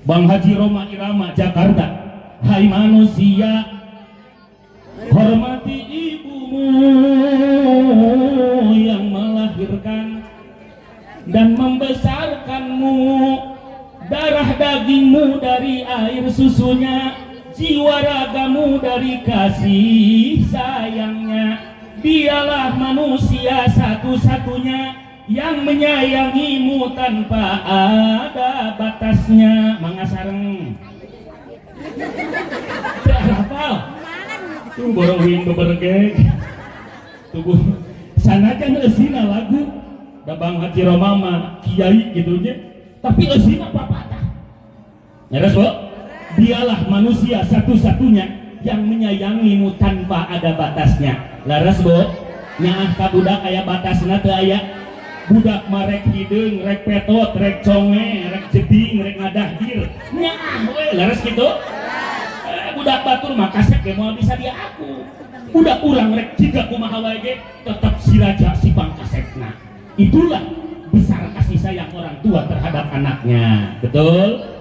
Bang Haji Roma Irama Jakarta. Hai manusia, hormati ibumu yang melahirkan dan membesarkanmu, darah dagingmu dari air susunya, jiwa ragamu dari kasih sayangnya. Dialah manusia satu-satunya yang menyayangimu tanpa ada batasnya. Mangga sareng hafal tuh borong wing beberge tubuh sanajan eusina lagu da Bang Haji Roma mah kiai gitu nya, tapi eusina papatah nyares bo. Dialah manusia satu-satunya yang menyayangimu tanpa ada batasnya. Laras bo, nyaah ka budak aya batasna teu aya. Budak marek hideung, rek petot, rek conge, rek jeding, rek ngadahdir. Nyaah we, laras kitu. Budak batur mah kasek ge moal bisa dia aku. Budak urang rek jiga kumaha wae ge tetep si raja si pangkasekna. Itulah besar kasih sayang orang tua terhadap anaknya. Betul?